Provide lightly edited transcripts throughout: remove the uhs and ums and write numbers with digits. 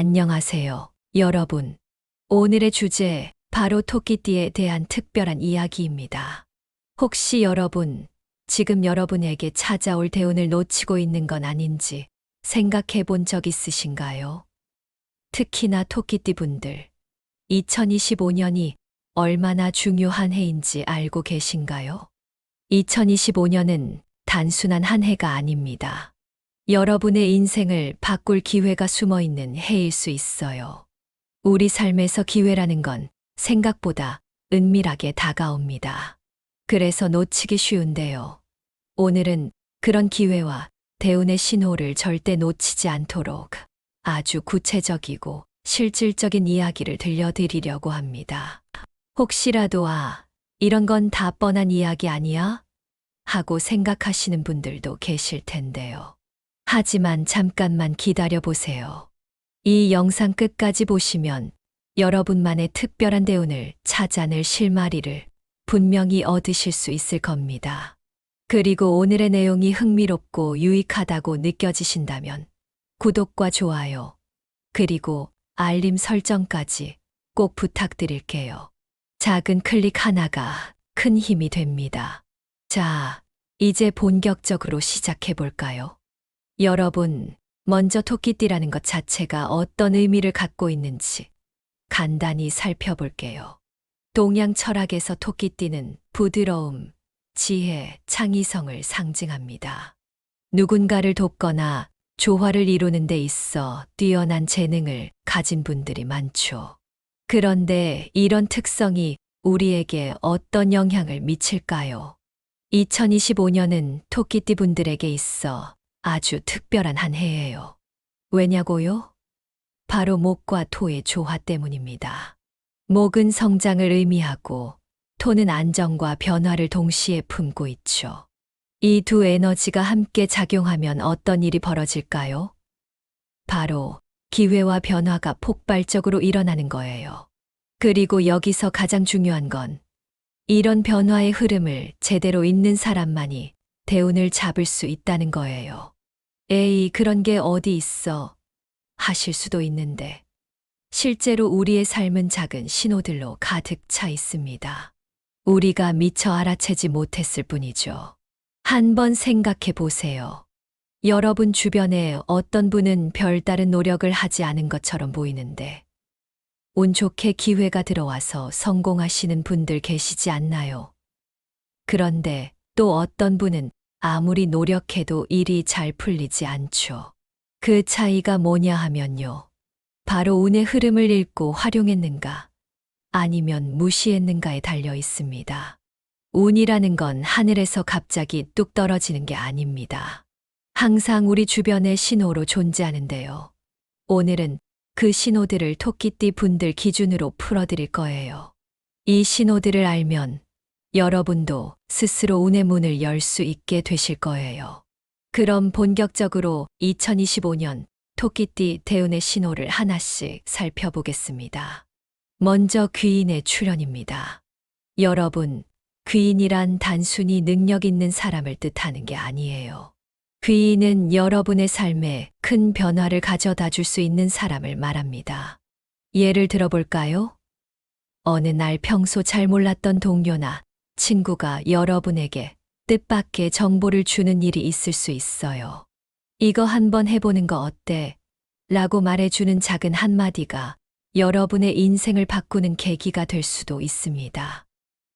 안녕하세요, 여러분. 오늘의 주제, 바로 토끼띠에 대한 특별한 이야기입니다. 혹시 여러분, 지금 여러분에게 찾아올 대운을 놓치고 있는 건 아닌지 생각해 본 적 있으신가요? 특히나 토끼띠 분들, 2025년이 얼마나 중요한 해인지 알고 계신가요? 2025년은 단순한 한 해가 아닙니다. 여러분의 인생을 바꿀 기회가 숨어 있는 해일 수 있어요. 우리 삶에서 기회라는 건 생각보다 은밀하게 다가옵니다. 그래서 놓치기 쉬운데요. 오늘은 그런 기회와 대운의 신호를 절대 놓치지 않도록 아주 구체적이고 실질적인 이야기를 들려드리려고 합니다. 혹시라도 이런 건 다 뻔한 이야기 아니야? 하고 생각하시는 분들도 계실 텐데요. 하지만 잠깐만 기다려 보세요. 이 영상 끝까지 보시면 여러분만의 특별한 대운을 찾아낼 실마리를 분명히 얻으실 수 있을 겁니다. 그리고 오늘의 내용이 흥미롭고 유익하다고 느껴지신다면 구독과 좋아요, 그리고 알림 설정까지 꼭 부탁드릴게요. 작은 클릭 하나가 큰 힘이 됩니다. 자, 이제 본격적으로 시작해 볼까요? 여러분, 먼저 토끼띠라는 것 자체가 어떤 의미를 갖고 있는지 간단히 살펴볼게요. 동양 철학에서 토끼띠는 부드러움, 지혜, 창의성을 상징합니다. 누군가를 돕거나 조화를 이루는 데 있어 뛰어난 재능을 가진 분들이 많죠. 그런데 이런 특성이 우리에게 어떤 영향을 미칠까요? 2025년은 토끼띠 분들에게 있어 아주 특별한 한 해예요. 왜냐고요? 바로 목과 토의 조화 때문입니다. 목은 성장을 의미하고 토는 안정과 변화를 동시에 품고 있죠. 이 두 에너지가 함께 작용하면 어떤 일이 벌어질까요? 바로 기회와 변화가 폭발적으로 일어나는 거예요. 그리고 여기서 가장 중요한 건 이런 변화의 흐름을 제대로 잇는 사람만이 대운을 잡을 수 있다는 거예요. 에이, 그런 게 어디 있어? 하실 수도 있는데, 실제로 우리의 삶은 작은 신호들로 가득 차 있습니다. 우리가 미처 알아채지 못했을 뿐이죠. 한번 생각해 보세요. 여러분 주변에 어떤 분은 별다른 노력을 하지 않은 것처럼 보이는데, 운 좋게 기회가 들어와서 성공하시는 분들 계시지 않나요? 그런데 또 어떤 분은 아무리 노력해도 일이 잘 풀리지 않죠. 그 차이가 뭐냐 하면요. 바로 운의 흐름을 읽고 활용했는가, 아니면 무시했는가에 달려 있습니다. 운이라는 건 하늘에서 갑자기 뚝 떨어지는 게 아닙니다. 항상 우리 주변의 신호로 존재하는데요. 오늘은 그 신호들을 토끼띠 분들 기준으로 풀어드릴 거예요. 이 신호들을 알면 여러분도 스스로 운의 문을 열 수 있게 되실 거예요. 그럼 본격적으로 2025년 토끼띠 대운의 신호를 하나씩 살펴보겠습니다. 먼저 귀인의 출현입니다. 여러분, 귀인이란 단순히 능력 있는 사람을 뜻하는 게 아니에요. 귀인은 여러분의 삶에 큰 변화를 가져다 줄 수 있는 사람을 말합니다. 예를 들어볼까요? 어느 날 평소 잘 몰랐던 동료나 친구가 여러분에게 뜻밖의 정보를 주는 일이 있을 수 있어요. 이거 한번 해보는 거 어때? 라고 말해주는 작은 한마디가 여러분의 인생을 바꾸는 계기가 될 수도 있습니다.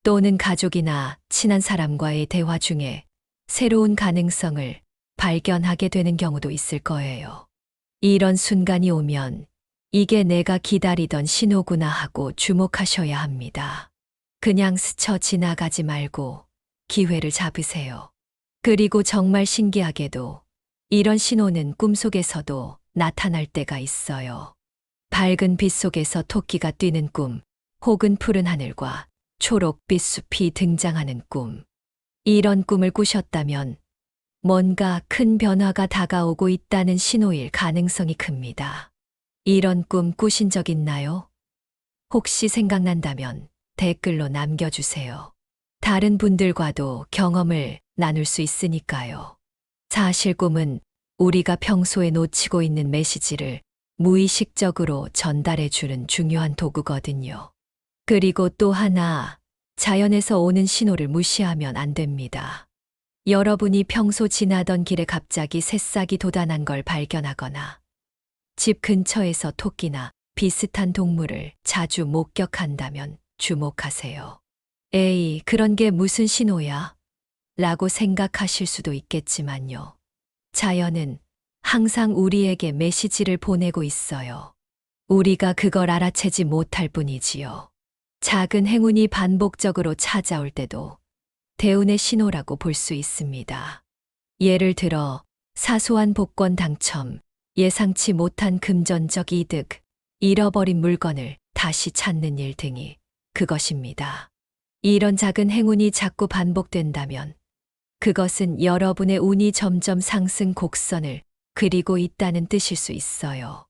또는 가족이나 친한 사람과의 대화 중에 새로운 가능성을 발견하게 되는 경우도 있을 거예요. 이런 순간이 오면 이게 내가 기다리던 신호구나 하고 주목하셔야 합니다. 그냥 스쳐 지나가지 말고 기회를 잡으세요. 그리고 정말 신기하게도 이런 신호는 꿈속에서도 나타날 때가 있어요. 밝은 빛 속에서 토끼가 뛰는 꿈, 혹은 푸른 하늘과 초록빛 숲이 등장하는 꿈. 이런 꿈을 꾸셨다면 뭔가 큰 변화가 다가오고 있다는 신호일 가능성이 큽니다. 이런 꿈 꾸신 적 있나요? 혹시 생각난다면 댓글로 남겨주세요. 다른 분들과도 경험을 나눌 수 있으니까요. 사실 꿈은 우리가 평소에 놓치고 있는 메시지를 무의식적으로 전달해주는 중요한 도구거든요. 그리고 또 하나, 자연에서 오는 신호를 무시하면 안 됩니다. 여러분이 평소 지나던 길에 갑자기 새싹이 돋아난 걸 발견하거나 집 근처에서 토끼나 비슷한 동물을 자주 목격한다면 주목하세요. 에이, 그런 게 무슨 신호야? 라고 생각하실 수도 있겠지만요. 자연은 항상 우리에게 메시지를 보내고 있어요. 우리가 그걸 알아채지 못할 뿐이지요. 작은 행운이 반복적으로 찾아올 때도 대운의 신호라고 볼 수 있습니다. 예를 들어 사소한 복권 당첨, 예상치 못한 금전적 이득, 잃어버린 물건을 다시 찾는 일 등이 그것입니다. 이런 작은 행운이 자꾸 반복된다면 그것은 여러분의 운이 점점 상승 곡선을 그리고 있다는 뜻일 수 있어요.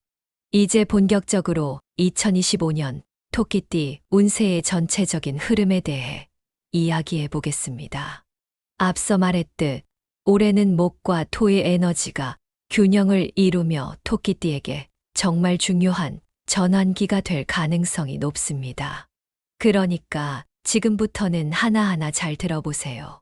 이제 본격적으로 2025년 토끼띠 운세의 전체적인 흐름에 대해 이야기해 보겠습니다. 앞서 말했듯 올해는 목과 토의 에너지가 균형을 이루며 토끼띠에게 정말 중요한 전환기가 될 가능성이 높습니다. 그러니까 지금부터는 하나하나 잘 들어보세요.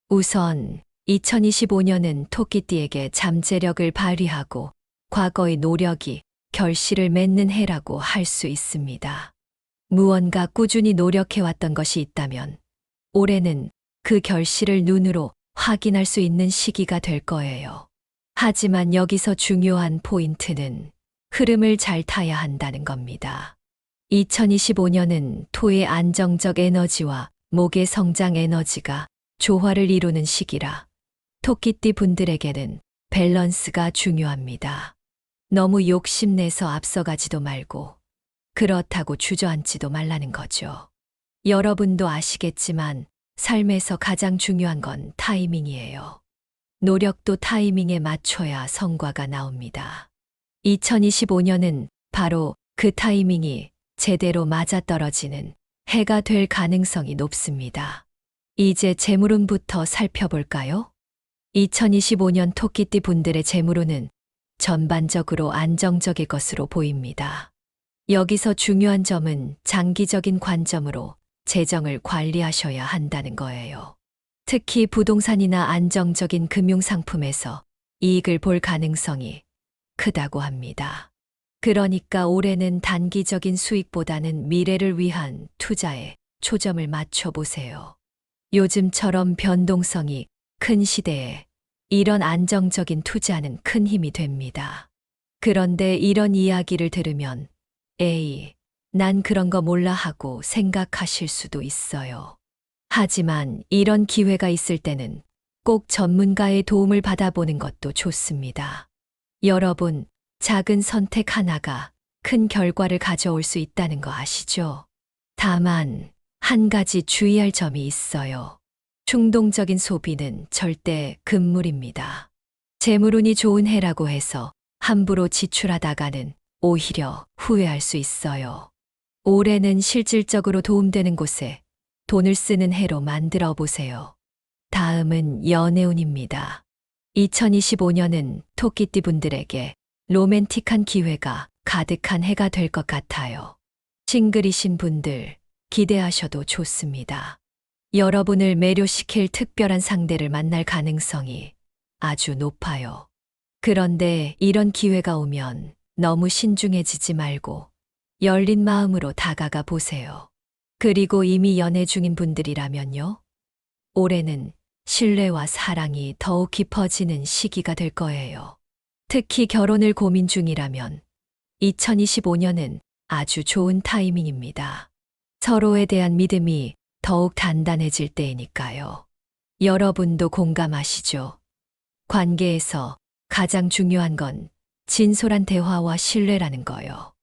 우선 2025년은 토끼띠에게 잠재력을 발휘하고 과거의 노력이 결실을 맺는 해라고 할 수 있습니다. 무언가 꾸준히 노력해왔던 것이 있다면 올해는 그 결실을 눈으로 확인할 수 있는 시기가 될 거예요. 하지만 여기서 중요한 포인트는 흐름을 잘 타야 한다는 겁니다. 2025년은 토의 안정적 에너지와 목의 성장 에너지가 조화를 이루는 시기라 토끼띠 분들에게는 밸런스가 중요합니다. 너무 욕심내서 앞서가지도 말고 그렇다고 주저앉지도 말라는 거죠. 여러분도 아시겠지만 삶에서 가장 중요한 건 타이밍이에요. 노력도 타이밍에 맞춰야 성과가 나옵니다. 2025년은 바로 그 타이밍이 제대로 맞아떨어지는 해가 될 가능성이 높습니다. 이제 재물운부터 살펴볼까요? 2025년 토끼띠 분들의 재물운은 전반적으로 안정적일 것으로 보입니다. 여기서 중요한 점은 장기적인 관점으로 재정을 관리하셔야 한다는 거예요. 특히 부동산이나 안정적인 금융상품에서 이익을 볼 가능성이 크다고 합니다. 그러니까 올해는 단기적인 수익보다는 미래를 위한 투자에 초점을 맞춰보세요. 요즘처럼 변동성이 큰 시대에 이런 안정적인 투자는 큰 힘이 됩니다. 그런데 이런 이야기를 들으면 에이, 난 그런 거 몰라 하고 생각하실 수도 있어요. 하지만 이런 기회가 있을 때는 꼭 전문가의 도움을 받아보는 것도 좋습니다. 여러분, 작은 선택 하나가 큰 결과를 가져올 수 있다는 거 아시죠? 다만, 한 가지 주의할 점이 있어요. 충동적인 소비는 절대 금물입니다. 재물운이 좋은 해라고 해서 함부로 지출하다가는 오히려 후회할 수 있어요. 올해는 실질적으로 도움되는 곳에 돈을 쓰는 해로 만들어 보세요. 다음은 연애운입니다. 2025년은 토끼띠 분들에게 로맨틱한 기회가 가득한 해가 될 것 같아요. 싱글이신 분들 기대하셔도 좋습니다. 여러분을 매료시킬 특별한 상대를 만날 가능성이 아주 높아요. 그런데 이런 기회가 오면 너무 신중해지지 말고 열린 마음으로 다가가 보세요. 그리고 이미 연애 중인 분들이라면요. 올해는 신뢰와 사랑이 더욱 깊어지는 시기가 될 거예요. 특히 결혼을 고민 중이라면 2025년은 아주 좋은 타이밍입니다. 서로에 대한 믿음이 더욱 단단해질 때이니까요. 여러분도 공감하시죠? 관계에서 가장 중요한 건 진솔한 대화와 신뢰라는 거요.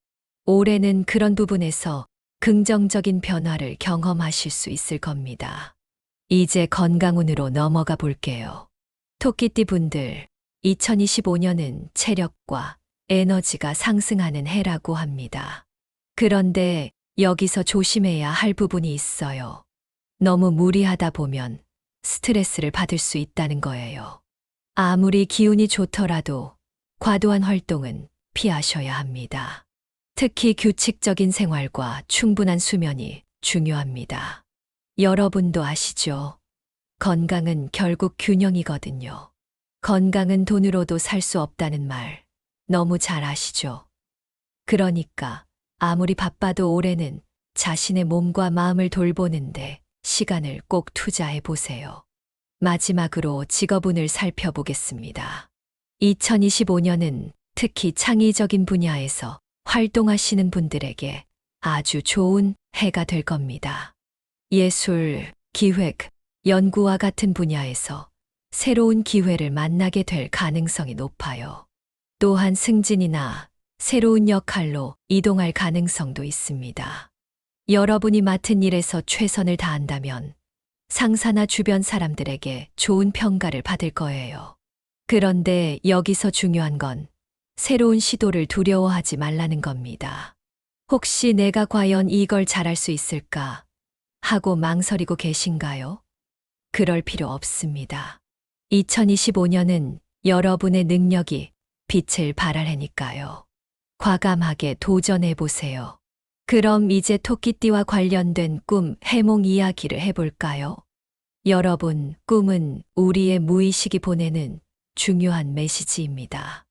올해는 그런 부분에서 긍정적인 변화를 경험하실 수 있을 겁니다. 이제 건강운으로 넘어가 볼게요. 토끼띠 분들, 2025년은 체력과 에너지가 상승하는 해라고 합니다. 그런데 여기서 조심해야 할 부분이 있어요. 너무 무리하다 보면 스트레스를 받을 수 있다는 거예요. 아무리 기운이 좋더라도 과도한 활동은 피하셔야 합니다. 특히 규칙적인 생활과 충분한 수면이 중요합니다. 여러분도 아시죠? 건강은 결국 균형이거든요. 건강은 돈으로도 살 수 없다는 말 너무 잘 아시죠? 그러니까 아무리 바빠도 올해는 자신의 몸과 마음을 돌보는데 시간을 꼭 투자해 보세요. 마지막으로 직업운을 살펴보겠습니다. 2025년은 특히 창의적인 분야에서 활동하시는 분들에게 아주 좋은 해가 될 겁니다. 예술, 기획, 연구와 같은 분야에서 새로운 기회를 만나게 될 가능성이 높아요. 또한 승진이나 새로운 역할로 이동할 가능성도 있습니다. 여러분이 맡은 일에서 최선을 다한다면 상사나 주변 사람들에게 좋은 평가를 받을 거예요. 그런데 여기서 중요한 건 새로운 시도를 두려워하지 말라는 겁니다. 혹시 내가 과연 이걸 잘할 수 있을까 하고 망설이고 계신가요? 그럴 필요 없습니다. 2025년은 여러분의 능력이 빛을 발할 해니까요. 과감하게 도전해 보세요. 그럼 이제 토끼띠와 관련된 꿈 해몽 이야기를 해볼까요? 여러분, 꿈은 우리의 무의식이 보내는 중요한 메시지입니다.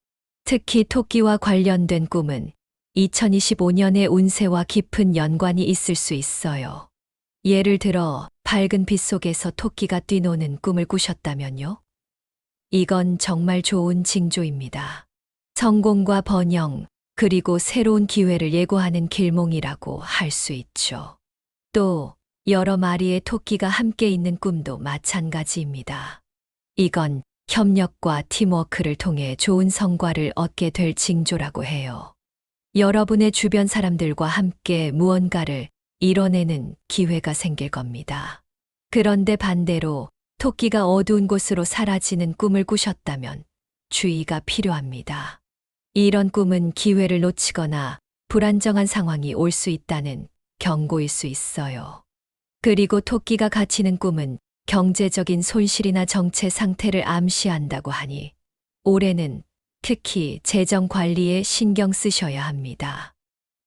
특히 토끼와 관련된 꿈은 2025년의 운세와 깊은 연관이 있을 수 있어요. 예를 들어 밝은 빛 속에서 토끼가 뛰노는 꿈을 꾸셨다면요? 이건 정말 좋은 징조입니다. 성공과 번영, 그리고 새로운 기회를 예고하는 길몽이라고 할 수 있죠. 또 여러 마리의 토끼가 함께 있는 꿈도 마찬가지입니다. 이건 협력과 팀워크를 통해 좋은 성과를 얻게 될 징조라고 해요. 여러분의 주변 사람들과 함께 무언가를 이뤄내는 기회가 생길 겁니다. 그런데 반대로 토끼가 어두운 곳으로 사라지는 꿈을 꾸셨다면 주의가 필요합니다. 이런 꿈은 기회를 놓치거나 불안정한 상황이 올 수 있다는 경고일 수 있어요. 그리고 토끼가 갇히는 꿈은 경제적인 손실이나 정체 상태를 암시한다고 하니 올해는 특히 재정 관리에 신경 쓰셔야 합니다.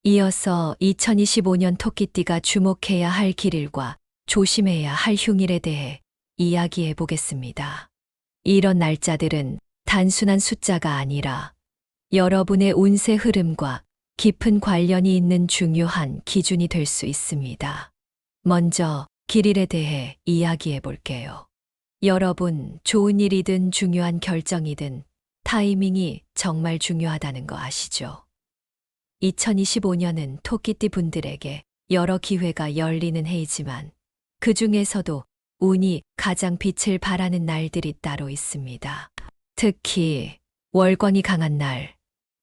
이어서 2025년 토끼띠가 주목해야 할 길일과 조심해야 할 흉일에 대해 이야기해 보겠습니다. 이런 날짜들은 단순한 숫자가 아니라 여러분의 운세 흐름과 깊은 관련이 있는 중요한 기준이 될 수 있습니다. 먼저 길일에 대해 이야기해 볼게요. 여러분, 좋은 일이든 중요한 결정이든 타이밍이 정말 중요하다는 거 아시죠? 2025년은 토끼띠 분들에게 여러 기회가 열리는 해이지만 그 중에서도 운이 가장 빛을 발하는 날들이 따로 있습니다. 특히 월광이 강한 날,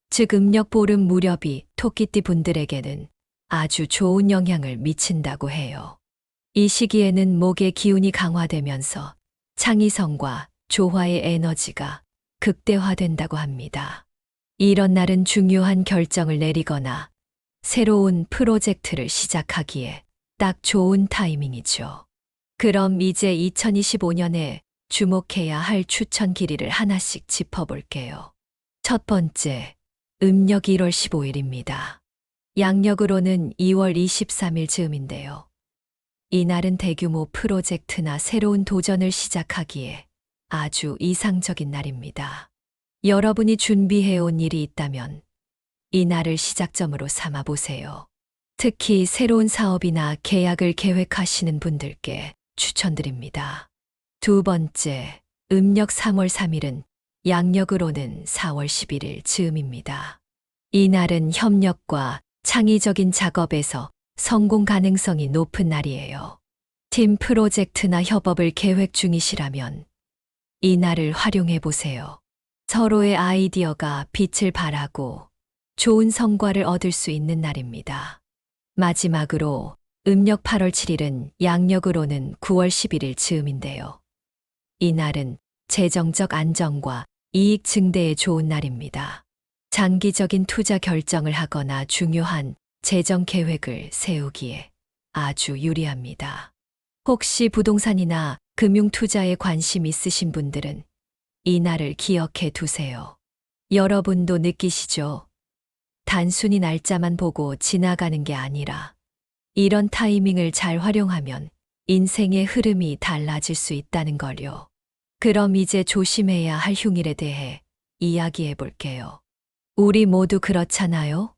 즉 음력 보름 무렵이 토끼띠 분들에게는 아주 좋은 영향을 미친다고 해요. 이 시기에는 목의 기운이 강화되면서 창의성과 조화의 에너지가 극대화된다고 합니다. 이런 날은 중요한 결정을 내리거나 새로운 프로젝트를 시작하기에 딱 좋은 타이밍이죠. 그럼 이제 2025년에 주목해야 할 추천 길이를 하나씩 짚어볼게요. 첫 번째, 음력 1월 15일입니다. 양력으로는 2월 23일 즈음인데요. 이날은 대규모 프로젝트나 새로운 도전을 시작하기에 아주 이상적인 날입니다. 여러분이 준비해온 일이 있다면 이 날을 시작점으로 삼아 보세요. 특히 새로운 사업이나 계약을 계획하시는 분들께 추천드립니다. 두 번째, 음력 3월 3일은 양력으로는 4월 11일 즈음입니다. 이 날은 협력과 창의적인 작업에서 성공 가능성이 높은 날이에요. 팀 프로젝트나 협업을 계획 중이시라면 이 날을 활용해 보세요. 서로의 아이디어가 빛을 발하고 좋은 성과를 얻을 수 있는 날입니다. 마지막으로 음력 8월 7일은 양력으로는 9월 11일 즈음인데요. 이 날은 재정적 안정과 이익 증대에 좋은 날입니다. 장기적인 투자 결정을 하거나 중요한 재정 계획을 세우기에 아주 유리합니다. 혹시 부동산이나 금융 투자에 관심 있으신 분들은 이 날을 기억해 두세요. 여러분도 느끼시죠? 단순히 날짜만 보고 지나가는 게 아니라 이런 타이밍을 잘 활용하면 인생의 흐름이 달라질 수 있다는 걸요. 그럼 이제 조심해야 할 흉일에 대해 이야기해 볼게요. 우리 모두 그렇잖아요?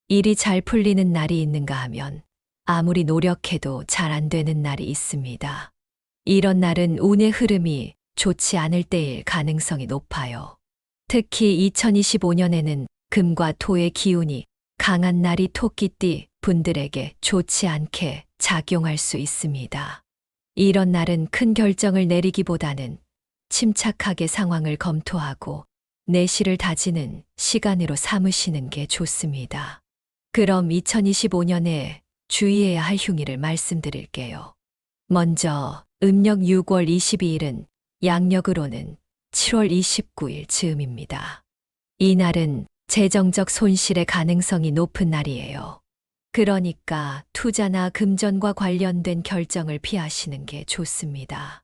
일이 잘 풀리는 날이 있는가 하면 아무리 노력해도 잘 안 되는 날이 있습니다. 이런 날은 운의 흐름이 좋지 않을 때일 가능성이 높아요. 특히 2025년에는 금과 토의 기운이 강한 날이 토끼띠 분들에게 좋지 않게 작용할 수 있습니다. 이런 날은 큰 결정을 내리기보다는 침착하게 상황을 검토하고 내실을 다지는 시간으로 삼으시는 게 좋습니다. 그럼 2025년에 주의해야 할 흉일을 말씀드릴게요. 먼저 음력 6월 22일은 양력으로는 7월 29일 즈음입니다. 이 날은 재정적 손실의 가능성이 높은 날이에요. 그러니까 투자나 금전과 관련된 결정을 피하시는 게 좋습니다.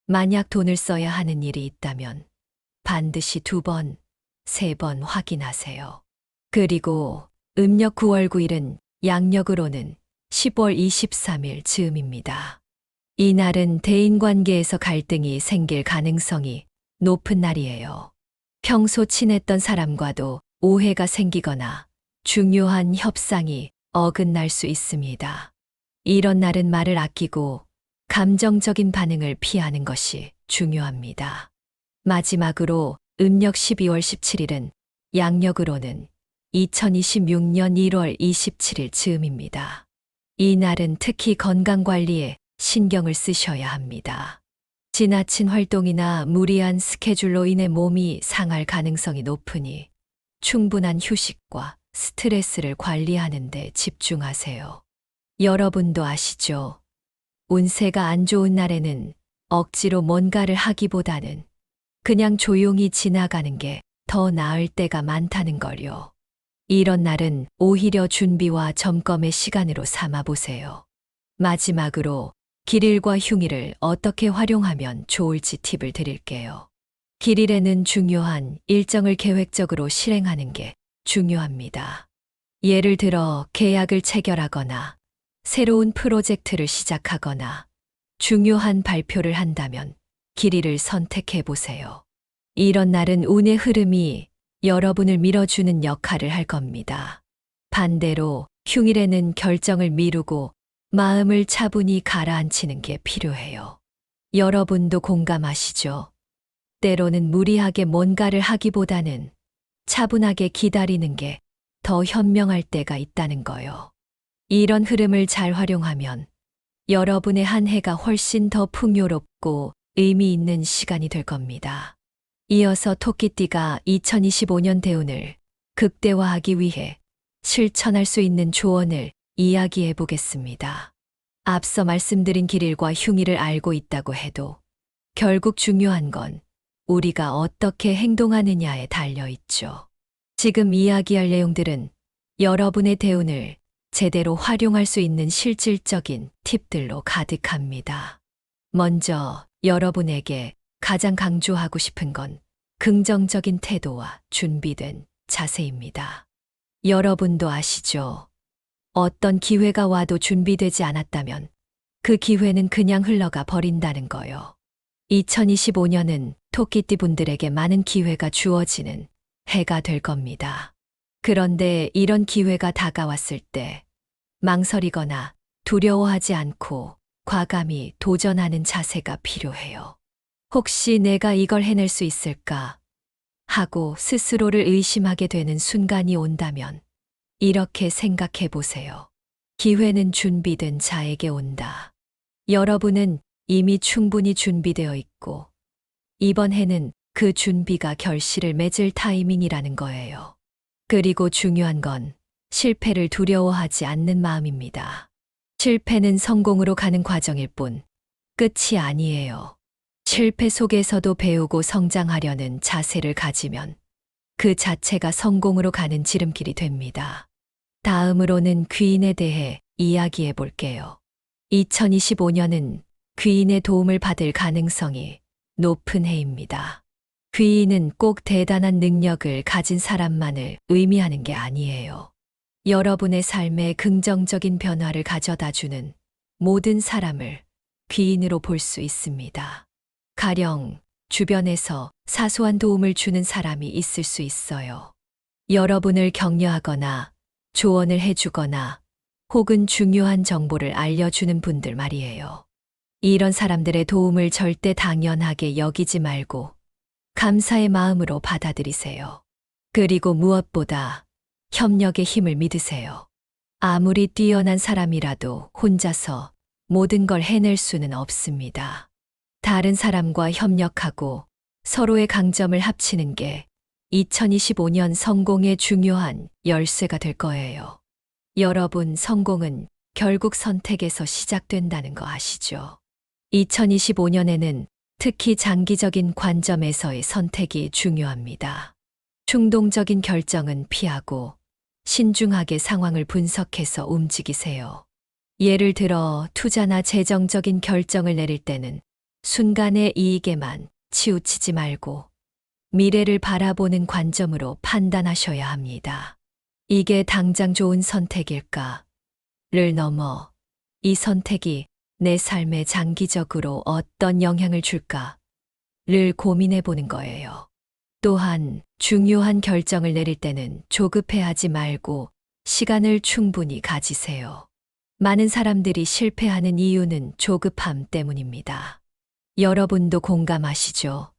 만약 돈을 써야 하는 일이 있다면 반드시 2번, 3번 확인하세요. 그리고 음력 9월 9일은 양력으로는 10월 23일 즈음입니다. 이 날은 대인관계에서 갈등이 생길 가능성이 높은 날이에요. 평소 친했던 사람과도 오해가 생기거나 중요한 협상이 어긋날 수 있습니다. 이런 날은 말을 아끼고 감정적인 반응을 피하는 것이 중요합니다. 마지막으로 음력 12월 17일은 양력으로는 2026년 1월 27일 즈음입니다. 이 날은 특히 건강관리에 신경을 쓰셔야 합니다. 지나친 활동이나 무리한 스케줄로 인해 몸이 상할 가능성이 높으니 충분한 휴식과 스트레스를 관리하는 데 집중하세요. 여러분도 아시죠? 운세가 안 좋은 날에는 억지로 뭔가를 하기보다는 그냥 조용히 지나가는 게 더 나을 때가 많다는 걸요. 이런 날은 오히려 준비와 점검의 시간으로 삼아 보세요. 마지막으로 길일과 흉일을 어떻게 활용하면 좋을지 팁을 드릴게요. 길일에는 중요한 일정을 계획적으로 실행하는 게 중요합니다. 예를 들어 계약을 체결하거나 새로운 프로젝트를 시작하거나 중요한 발표를 한다면 길이를 선택해 보세요. 이런 날은 운의 흐름이 여러분을 밀어주는 역할을 할 겁니다. 반대로 흉일에는 결정을 미루고 마음을 차분히 가라앉히는 게 필요해요. 여러분도 공감하시죠? 때로는 무리하게 뭔가를 하기보다는 차분하게 기다리는 게 더 현명할 때가 있다는 거요. 이런 흐름을 잘 활용하면 여러분의 한 해가 훨씬 더 풍요롭고 의미 있는 시간이 될 겁니다. 이어서 토끼띠가 2025년 대운을 극대화하기 위해 실천할 수 있는 조언을 이야기해 보겠습니다. 앞서 말씀드린 길일과 흉일을 알고 있다고 해도 결국 중요한 건 우리가 어떻게 행동하느냐에 달려 있죠. 지금 이야기할 내용들은 여러분의 대운을 제대로 활용할 수 있는 실질적인 팁들로 가득합니다. 먼저 여러분에게 가장 강조하고 싶은 건 긍정적인 태도와 준비된 자세입니다. 여러분도 아시죠? 어떤 기회가 와도 준비되지 않았다면 그 기회는 그냥 흘러가 버린다는 거요. 2025년은 토끼띠 분들에게 많은 기회가 주어지는 해가 될 겁니다. 그런데 이런 기회가 다가왔을 때 망설이거나 두려워하지 않고 과감히 도전하는 자세가 필요해요. 혹시 내가 이걸 해낼 수 있을까? 하고 스스로를 의심하게 되는 순간이 온다면 이렇게 생각해 보세요. 기회는 준비된 자에게 온다. 여러분은 이미 충분히 준비되어 있고 이번 해는 그 준비가 결실을 맺을 타이밍이라는 거예요. 그리고 중요한 건 실패를 두려워하지 않는 마음입니다. 실패는 성공으로 가는 과정일 뿐 끝이 아니에요. 실패 속에서도 배우고 성장하려는 자세를 가지면 그 자체가 성공으로 가는 지름길이 됩니다. 다음으로는 귀인에 대해 이야기해 볼게요. 2025년은 귀인의 도움을 받을 가능성이 높은 해입니다. 귀인은 꼭 대단한 능력을 가진 사람만을 의미하는 게 아니에요. 여러분의 삶에 긍정적인 변화를 가져다 주는 모든 사람을 귀인으로 볼 수 있습니다. 가령 주변에서 사소한 도움을 주는 사람이 있을 수 있어요. 여러분을 격려하거나 조언을 해주거나 혹은 중요한 정보를 알려주는 분들 말이에요. 이런 사람들의 도움을 절대 당연하게 여기지 말고 감사의 마음으로 받아들이세요. 그리고 무엇보다 협력의 힘을 믿으세요. 아무리 뛰어난 사람이라도 혼자서 모든 걸 해낼 수는 없습니다. 다른 사람과 협력하고 서로의 강점을 합치는 게 2025년 성공의 중요한 열쇠가 될 거예요. 여러분, 성공은 결국 선택에서 시작된다는 거 아시죠? 2025년에는 특히 장기적인 관점에서의 선택이 중요합니다. 충동적인 결정은 피하고 신중하게 상황을 분석해서 움직이세요. 예를 들어 투자나 재정적인 결정을 내릴 때는 순간의 이익에만 치우치지 말고 미래를 바라보는 관점으로 판단하셔야 합니다. 이게 당장 좋은 선택일까를 넘어 이 선택이 내 삶에 장기적으로 어떤 영향을 줄까를 고민해 보는 거예요. 또한 중요한 결정을 내릴 때는 조급해하지 말고 시간을 충분히 가지세요. 많은 사람들이 실패하는 이유는 조급함 때문입니다. 여러분도 공감하시죠?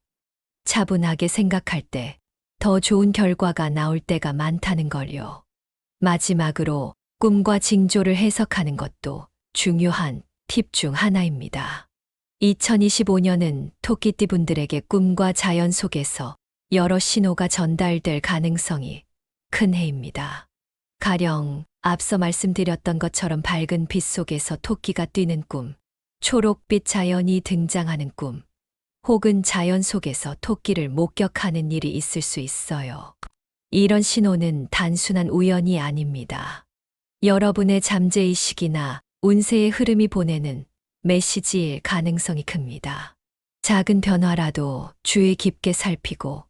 차분하게 생각할 때 더 좋은 결과가 나올 때가 많다는 걸요. 마지막으로 꿈과 징조를 해석하는 것도 중요한 팁 중 하나입니다. 2025년은 토끼띠 분들에게 꿈과 자연 속에서 여러 신호가 전달될 가능성이 큰 해입니다. 가령 앞서 말씀드렸던 것처럼 밝은 빛 속에서 토끼가 뛰는 꿈, 초록빛 자연이 등장하는 꿈, 혹은 자연 속에서 토끼를 목격하는 일이 있을 수 있어요. 이런 신호는 단순한 우연이 아닙니다. 여러분의 잠재의식이나 운세의 흐름이 보내는 메시지일 가능성이 큽니다. 작은 변화라도 주의 깊게 살피고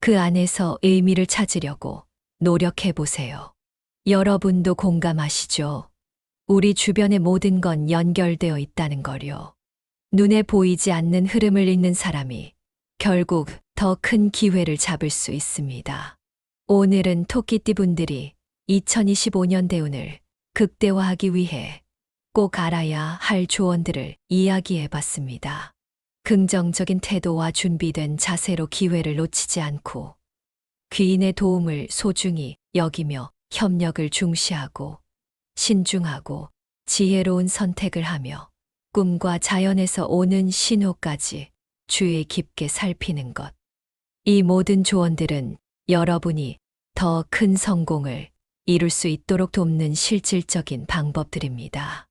그 안에서 의미를 찾으려고 노력해 보세요. 여러분도 공감하시죠? 우리 주변의 모든 건 연결되어 있다는 거요. 눈에 보이지 않는 흐름을 잇는 사람이 결국 더 큰 기회를 잡을 수 있습니다. 오늘은 토끼띠 분들이 2025년 대운을 극대화하기 위해 꼭 알아야 할 조언들을 이야기해 봤습니다. 긍정적인 태도와 준비된 자세로 기회를 놓치지 않고 귀인의 도움을 소중히 여기며 협력을 중시하고 신중하고 지혜로운 선택을 하며 꿈과 자연에서 오는 신호까지 주의 깊게 살피는 것. 이 모든 조언들은 여러분이 더 큰 성공을 이룰 수 있도록 돕는 실질적인 방법들입니다.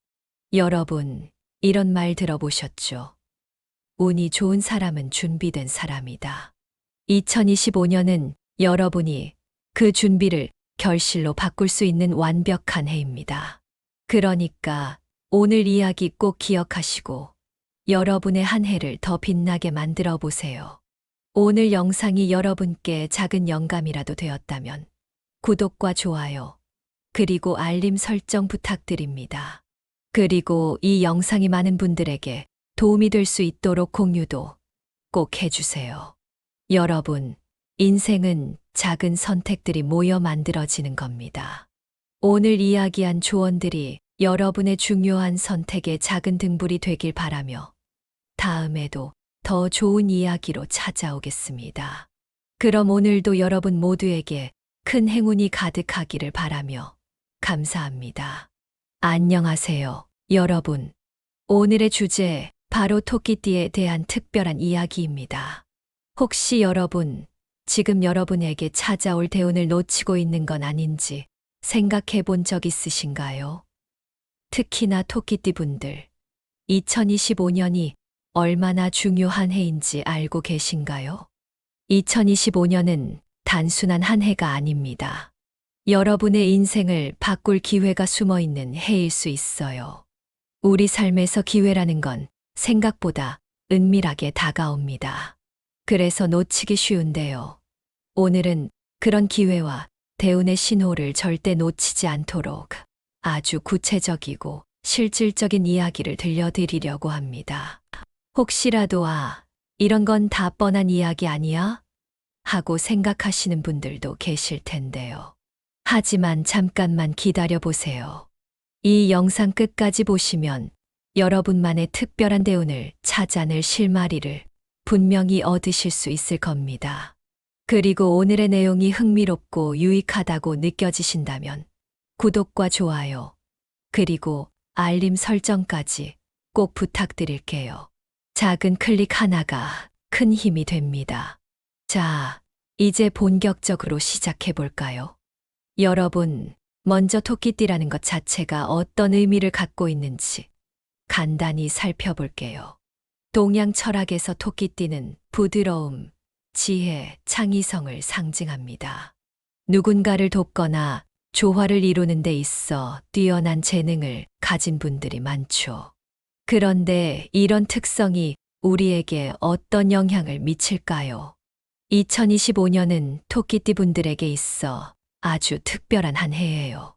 여러분, 이런 말 들어보셨죠? 운이 좋은 사람은 준비된 사람이다. 2025년은 여러분이 그 준비를 결실로 바꿀 수 있는 완벽한 해입니다. 그러니까 오늘 이야기 꼭 기억하시고 여러분의 한 해를 더 빛나게 만들어 보세요. 오늘 영상이 여러분께 작은 영감이라도 되었다면 구독과 좋아요, 그리고 알림 설정 부탁드립니다. 그리고 이 영상이 많은 분들에게 도움이 될 수 있도록 공유도 꼭 해주세요. 여러분, 인생은 작은 선택들이 모여 만들어지는 겁니다. 오늘 이야기한 조언들이 여러분의 중요한 선택의 작은 등불이 되길 바라며 다음에도 더 좋은 이야기로 찾아오겠습니다. 그럼 오늘도 여러분 모두에게 큰 행운이 가득하기를 바라며 감사합니다. 안녕하세요, 여러분. 오늘의 주제, 바로 토끼띠에 대한 특별한 이야기입니다. 혹시 여러분, 지금 여러분에게 찾아올 대운을 놓치고 있는 건 아닌지 생각해 본 적 있으신가요? 특히나 토끼띠 분들, 2025년이 얼마나 중요한 해인지 알고 계신가요? 2025년은 단순한 한 해가 아닙니다. 여러분의 인생을 바꿀 기회가 숨어 있는 해일 수 있어요. 우리 삶에서 기회라는 건 생각보다 은밀하게 다가옵니다. 그래서 놓치기 쉬운데요. 오늘은 그런 기회와 대운의 신호를 절대 놓치지 않도록 아주 구체적이고 실질적인 이야기를 들려드리려고 합니다. 혹시라도 이런 건 다 뻔한 이야기 아니야? 하고 생각하시는 분들도 계실 텐데요. 하지만 잠깐만 기다려 보세요. 이 영상 끝까지 보시면 여러분만의 특별한 대운을 찾아낼 실마리를 분명히 얻으실 수 있을 겁니다. 그리고 오늘의 내용이 흥미롭고 유익하다고 느껴지신다면 구독과 좋아요, 그리고 알림 설정까지 꼭 부탁드릴게요. 작은 클릭 하나가 큰 힘이 됩니다. 자, 이제 본격적으로 시작해 볼까요? 여러분, 먼저 토끼띠라는 것 자체가 어떤 의미를 갖고 있는지 간단히 살펴볼게요. 동양 철학에서 토끼띠는 부드러움, 지혜, 창의성을 상징합니다. 누군가를 돕거나 조화를 이루는 데 있어 뛰어난 재능을 가진 분들이 많죠. 그런데 이런 특성이 우리에게 어떤 영향을 미칠까요? 2025년은 토끼띠 분들에게 있어 아주 특별한 한 해예요.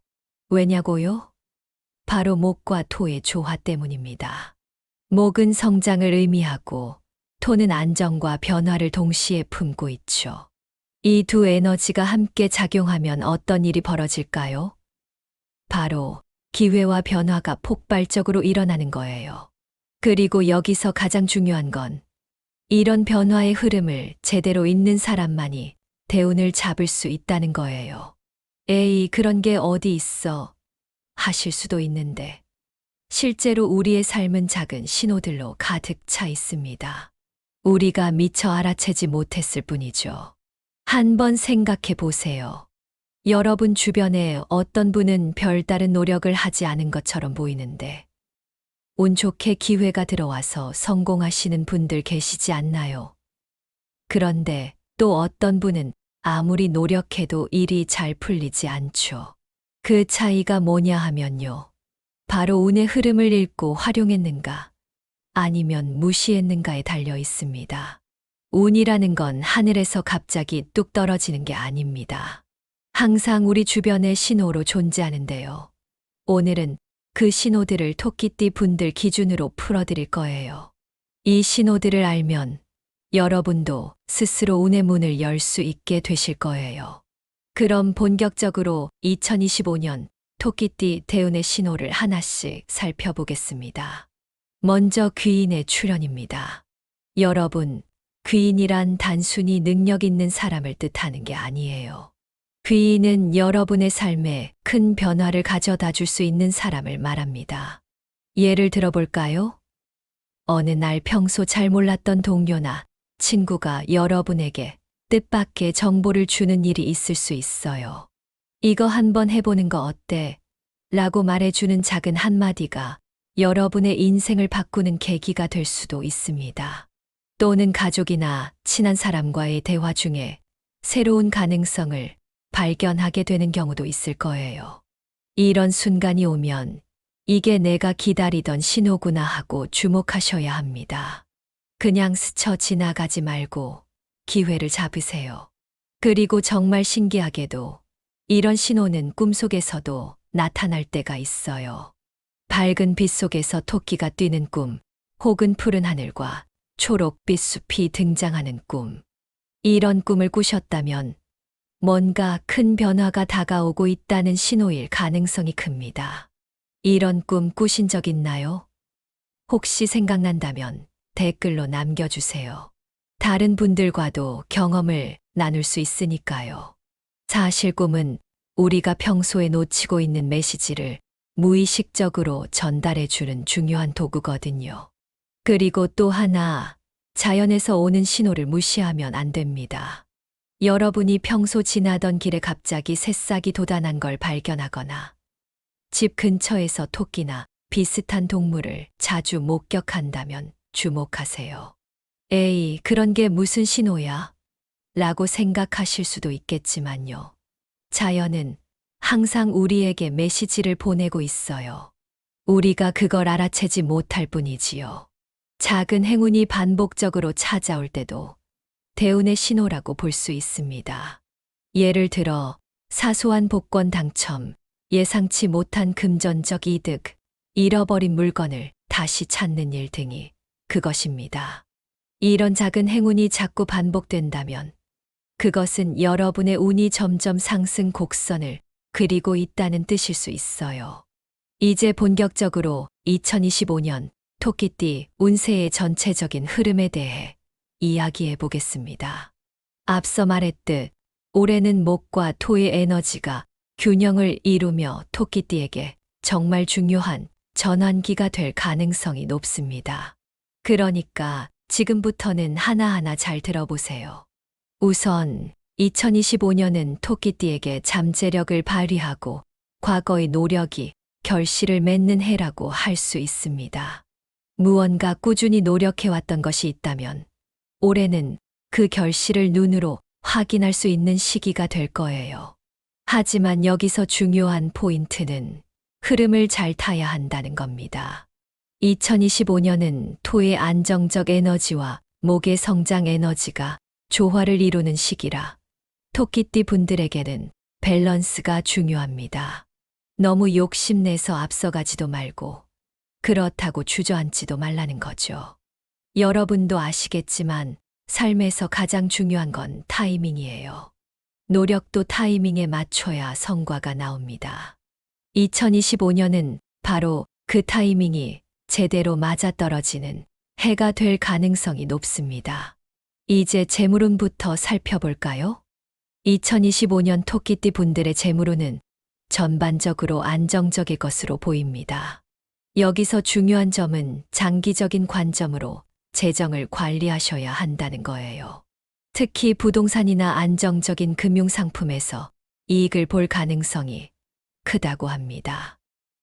왜냐고요? 바로 목과 토의 조화 때문입니다. 목은 성장을 의미하고 토는 안정과 변화를 동시에 품고 있죠. 이 두 에너지가 함께 작용하면 어떤 일이 벌어질까요? 바로 기회와 변화가 폭발적으로 일어나는 거예요. 그리고 여기서 가장 중요한 건 이런 변화의 흐름을 제대로 잇는 사람만이 대운을 잡을 수 있다는 거예요. 에이, 그런 게 어디 있어? 하실 수도 있는데 실제로 우리의 삶은 작은 신호들로 가득 차 있습니다. 우리가 미처 알아채지 못했을 뿐이죠. 한번 생각해 보세요. 여러분 주변에 어떤 분은 별다른 노력을 하지 않은 것처럼 보이는데 운 좋게 기회가 들어와서 성공하시는 분들 계시지 않나요? 그런데 또 어떤 분은 아무리 노력해도 일이 잘 풀리지 않죠. 그 차이가 뭐냐 하면요. 바로 운의 흐름을 읽고 활용했는가, 아니면 무시했는가에 달려 있습니다. 운이라는 건 하늘에서 갑자기 뚝 떨어지는 게 아닙니다. 항상 우리 주변의 신호로 존재하는데요. 오늘은 그 신호들을 토끼띠 분들 기준으로 풀어드릴 거예요. 이 신호들을 알면 여러분도 스스로 운의 문을 열 수 있게 되실 거예요. 그럼 본격적으로 2025년 토끼띠 대운의 신호를 하나씩 살펴보겠습니다. 먼저 귀인의 출현입니다. 여러분, 귀인이란 단순히 능력 있는 사람을 뜻하는 게 아니에요. 귀인은 여러분의 삶에 큰 변화를 가져다 줄 수 있는 사람을 말합니다. 예를 들어볼까요? 어느 날 평소 잘 몰랐던 동료나 친구가 여러분에게 뜻밖의 정보를 주는 일이 있을 수 있어요. 이거 한번 해보는 거 어때? 라고 말해주는 작은 한마디가 여러분의 인생을 바꾸는 계기가 될 수도 있습니다. 또는 가족이나 친한 사람과의 대화 중에 새로운 가능성을 발견하게 되는 경우도 있을 거예요. 이런 순간이 오면 이게 내가 기다리던 신호구나 하고 주목하셔야 합니다. 그냥 스쳐 지나가지 말고 기회를 잡으세요. 그리고 정말 신기하게도 이런 신호는 꿈속에서도 나타날 때가 있어요. 밝은 빛 속에서 토끼가 뛰는 꿈, 혹은 푸른 하늘과 초록빛 숲이 등장하는 꿈. 이런 꿈을 꾸셨다면 뭔가 큰 변화가 다가오고 있다는 신호일 가능성이 큽니다. 이런 꿈 꾸신 적 있나요? 혹시 생각난다면 댓글로 남겨주세요. 다른 분들과도 경험을 나눌 수 있으니까요. 사실 꿈은 우리가 평소에 놓치고 있는 메시지를 무의식적으로 전달해주는 중요한 도구거든요. 그리고 또 하나, 자연에서 오는 신호를 무시하면 안 됩니다. 여러분이 평소 지나던 길에 갑자기 새싹이 돋아난 걸 발견하거나 집 근처에서 토끼나 비슷한 동물을 자주 목격한다면 주목하세요. 에이, 그런 게 무슨 신호야? 라고 생각하실 수도 있겠지만요. 자연은 항상 우리에게 메시지를 보내고 있어요. 우리가 그걸 알아채지 못할 뿐이지요. 작은 행운이 반복적으로 찾아올 때도 대운의 신호라고 볼 수 있습니다. 예를 들어 사소한 복권 당첨, 예상치 못한 금전적 이득, 잃어버린 물건을 다시 찾는 일 등이 그것입니다. 이런 작은 행운이 자꾸 반복된다면 그것은 여러분의 운이 점점 상승 곡선을 그리고 있다는 뜻일 수 있어요. 이제 본격적으로 2025년 토끼띠 운세의 전체적인 흐름에 대해 이야기해 보겠습니다. 앞서 말했듯 올해는 목과 토의 에너지가 균형을 이루며 토끼띠에게 정말 중요한 전환기가 될 가능성이 높습니다. 그러니까 지금부터는 하나하나 잘 들어보세요. 우선 2025년은 토끼띠에게 잠재력을 발휘하고 과거의 노력이 결실을 맺는 해라고 할 수 있습니다. 무언가 꾸준히 노력해왔던 것이 있다면 올해는 그 결실을 눈으로 확인할 수 있는 시기가 될 거예요. 하지만 여기서 중요한 포인트는 흐름을 잘 타야 한다는 겁니다. 2025년은 토의 안정적 에너지와 목의 성장 에너지가 조화를 이루는 시기라 토끼띠 분들에게는 밸런스가 중요합니다. 너무 욕심내서 앞서가지도 말고 그렇다고 주저앉지도 말라는 거죠. 여러분도 아시겠지만 삶에서 가장 중요한 건 타이밍이에요. 노력도 타이밍에 맞춰야 성과가 나옵니다. 2025년은 바로 그 타이밍이 제대로 맞아떨어지는 해가 될 가능성이 높습니다. 이제 재물운부터 살펴볼까요? 2025년 토끼띠 분들의 재물운은 전반적으로 안정적일 것으로 보입니다. 여기서 중요한 점은 장기적인 관점으로 재정을 관리하셔야 한다는 거예요. 특히 부동산이나 안정적인 금융상품에서 이익을 볼 가능성이 크다고 합니다.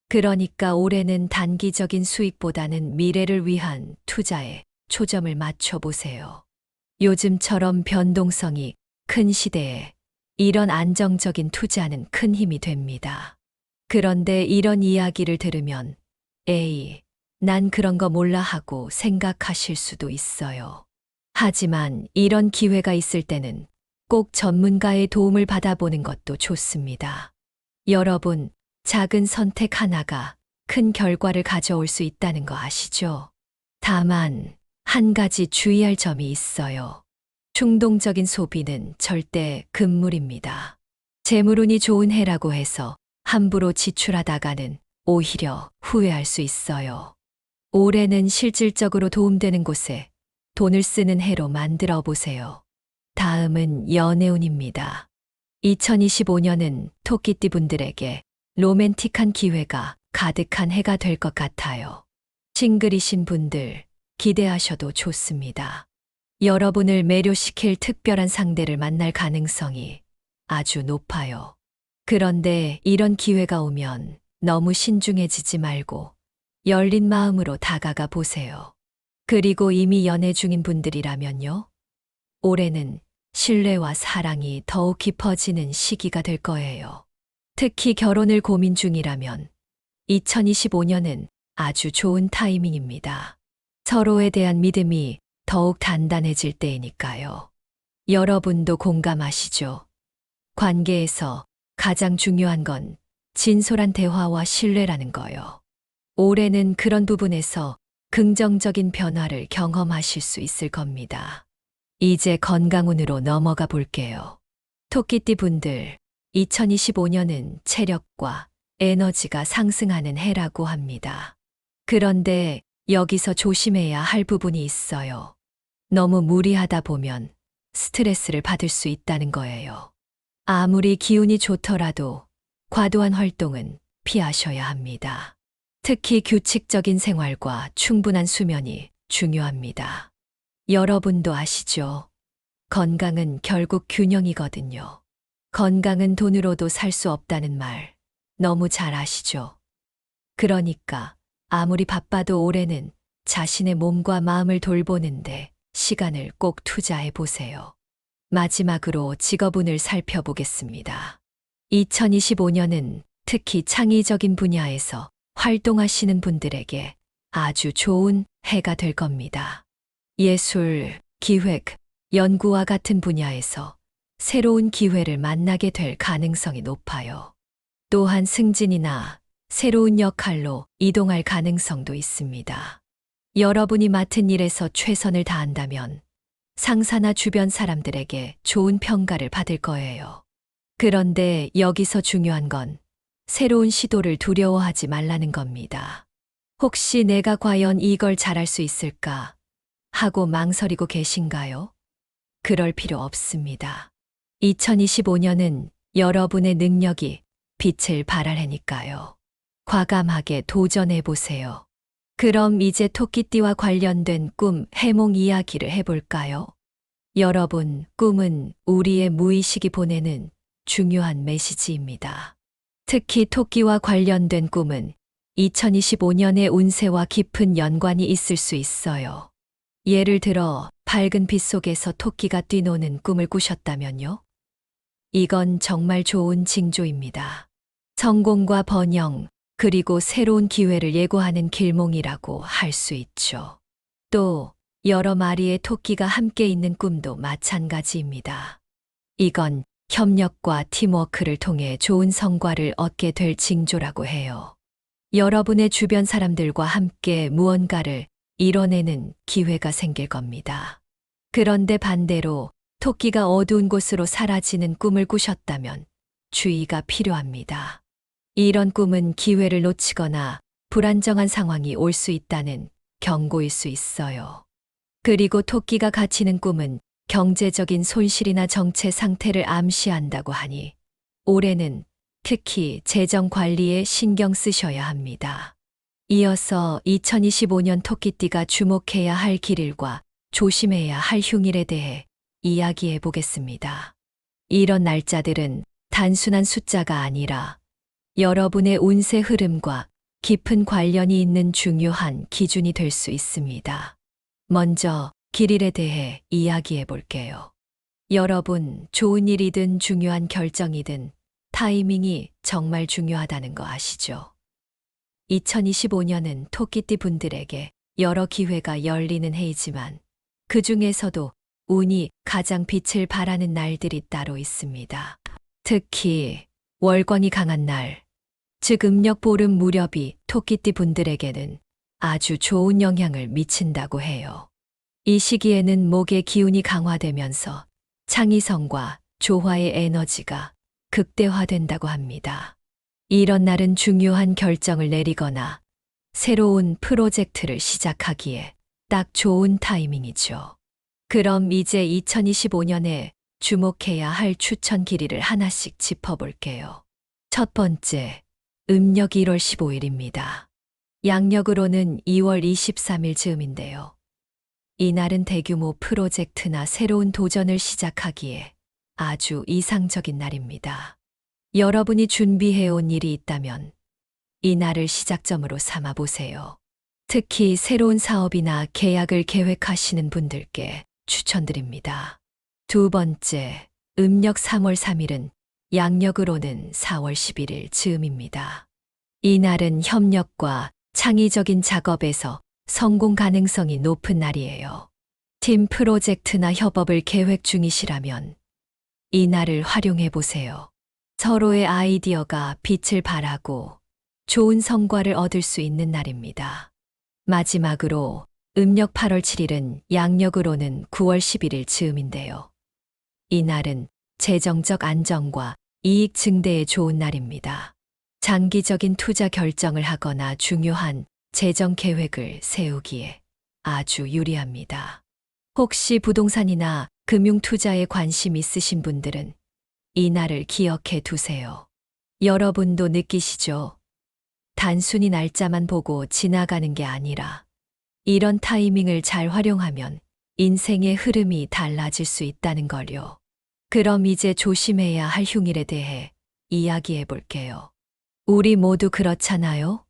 그러니까 올해는 단기적인 수익보다는 미래를 위한 투자에 초점을 맞춰보세요. 요즘처럼 변동성이 큰 시대에 이런 안정적인 투자는 큰 힘이 됩니다. 그런데 이런 이야기를 들으면 에이, 난 그런 거 몰라 하고 생각하실 수도 있어요. 하지만 이런 기회가 있을 때는 꼭 전문가의 도움을 받아보는 것도 좋습니다. 여러분, 작은 선택 하나가 큰 결과를 가져올 수 있다는 거 아시죠? 다만, 한 가지 주의할 점이 있어요. 충동적인 소비는 절대 금물입니다. 재물운이 좋은 해라고 해서 함부로 지출하다가는 오히려 후회할 수 있어요. 올해는 실질적으로 도움되는 곳에 돈을 쓰는 해로 만들어 보세요. 다음은 연애운입니다. 2025년은 토끼띠 분들에게 로맨틱한 기회가 가득한 해가 될 것 같아요. 싱글이신 분들 기대하셔도 좋습니다. 여러분을 매료시킬 특별한 상대를 만날 가능성이 아주 높아요. 그런데 이런 기회가 오면 너무 신중해지지 말고 열린 마음으로 다가가 보세요. 그리고 이미 연애 중인 분들이라면요. 올해는 신뢰와 사랑이 더욱 깊어지는 시기가 될 거예요. 특히 결혼을 고민 중이라면 2025년은 아주 좋은 타이밍입니다. 서로에 대한 믿음이 더욱 단단해질 때이니까요. 여러분도 공감하시죠? 관계에서 가장 중요한 건 진솔한 대화와 신뢰라는 거요. 올해는 그런 부분에서 긍정적인 변화를 경험하실 수 있을 겁니다. 이제 건강운으로 넘어가 볼게요. 토끼띠 분들, 2025년은 체력과 에너지가 상승하는 해라고 합니다. 그런데 여기서 조심해야 할 부분이 있어요. 너무 무리하다 보면 스트레스를 받을 수 있다는 거예요. 아무리 기운이 좋더라도 과도한 활동은 피하셔야 합니다. 특히 규칙적인 생활과 충분한 수면이 중요합니다. 여러분도 아시죠? 건강은 결국 균형이거든요. 건강은 돈으로도 살 수 없다는 말 너무 잘 아시죠? 그러니까 아무리 바빠도 올해는 자신의 몸과 마음을 돌보는데 시간을 꼭 투자해 보세요. 마지막으로 직업운을 살펴보겠습니다. 2025년은 특히 창의적인 분야에서 활동하시는 분들에게 아주 좋은 해가 될 겁니다. 예술, 기획, 연구와 같은 분야에서 새로운 기회를 만나게 될 가능성이 높아요. 또한 승진이나 새로운 역할로 이동할 가능성도 있습니다. 여러분이 맡은 일에서 최선을 다한다면 상사나 주변 사람들에게 좋은 평가를 받을 거예요. 그런데 여기서 중요한 건 새로운 시도를 두려워하지 말라는 겁니다. 혹시 내가 과연 이걸 잘할 수 있을까 하고 망설이고 계신가요? 그럴 필요 없습니다. 2025년은 여러분의 능력이 빛을 발할 해니까요. 과감하게 도전해 보세요. 그럼 이제 토끼띠와 관련된 꿈 해몽 이야기를 해볼까요? 여러분, 꿈은 우리의 무의식이 보내는 중요한 메시지입니다. 특히 토끼와 관련된 꿈은 2025년의 운세와 깊은 연관이 있을 수 있어요. 예를 들어 밝은 빛 속에서 토끼가 뛰노는 꿈을 꾸셨다면요? 이건 정말 좋은 징조입니다. 성공과 번영, 그리고 새로운 기회를 예고하는 길몽이라고 할 수 있죠. 또 여러 마리의 토끼가 함께 있는 꿈도 마찬가지입니다. 이건 협력과 팀워크를 통해 좋은 성과를 얻게 될 징조라고 해요. 여러분의 주변 사람들과 함께 무언가를 이뤄내는 기회가 생길 겁니다. 그런데 반대로 토끼가 어두운 곳으로 사라지는 꿈을 꾸셨다면 주의가 필요합니다. 이런 꿈은 기회를 놓치거나 불안정한 상황이 올 수 있다는 경고일 수 있어요. 그리고 토끼가 갇히는 꿈은 경제적인 손실이나 정체 상태를 암시한다고 하니 올해는 특히 재정 관리에 신경 쓰셔야 합니다. 이어서 2025년 토끼띠가 주목해야 할 길일과 조심해야 할 흉일에 대해 이야기해 보겠습니다. 이런 날짜들은 단순한 숫자가 아니라 여러분의 운세 흐름과 깊은 관련이 있는 중요한 기준이 될 수 있습니다. 먼저 길일에 대해 이야기해 볼게요. 여러분, 좋은 일이든 중요한 결정이든 타이밍이 정말 중요하다는 거 아시죠? 2025년은 토끼띠 분들에게 여러 기회가 열리는 해이지만 그 중에서도 운이 가장 빛을 발하는 날들이 따로 있습니다. 특히 월권이 강한 날, 즉 음력 보름 무렵이 토끼띠 분들에게는 아주 좋은 영향을 미친다고 해요. 이 시기에는 목의 기운이 강화되면서 창의성과 조화의 에너지가 극대화된다고 합니다. 이런 날은 중요한 결정을 내리거나 새로운 프로젝트를 시작하기에 딱 좋은 타이밍이죠. 그럼 이제 2025년에 주목해야 할 추천 길이를 하나씩 짚어볼게요. 첫 번째, 음력 1월 15일입니다. 양력으로는 2월 23일 즈음인데요. 이날은 대규모 프로젝트나 새로운 도전을 시작하기에 아주 이상적인 날입니다. 여러분이 준비해온 일이 있다면 이 날을 시작점으로 삼아 보세요. 특히 새로운 사업이나 계약을 계획하시는 분들께 추천드립니다. 두 번째, 음력 3월 3일은 양력으로는 4월 11일 즈음입니다. 이 날은 협력과 창의적인 작업에서 성공 가능성이 높은 날이에요. 팀 프로젝트나 협업을 계획 중이시라면 이 날을 활용해 보세요. 서로의 아이디어가 빛을 발하고 좋은 성과를 얻을 수 있는 날입니다. 마지막으로 음력 8월 7일은 양력으로는 9월 11일 즈음인데요. 이 날은 재정적 안정과 이익 증대에 좋은 날입니다. 장기적인 투자 결정을 하거나 중요한 재정 계획을 세우기에 아주 유리합니다. 혹시 부동산이나 금융 투자에 관심 있으신 분들은 이 날을 기억해 두세요. 여러분도 느끼시죠? 단순히 날짜만 보고 지나가는 게 아니라 이런 타이밍을 잘 활용하면 인생의 흐름이 달라질 수 있다는 걸요. 그럼 이제 조심해야 할 흉일에 대해 이야기해 볼게요. 우리 모두 그렇잖아요?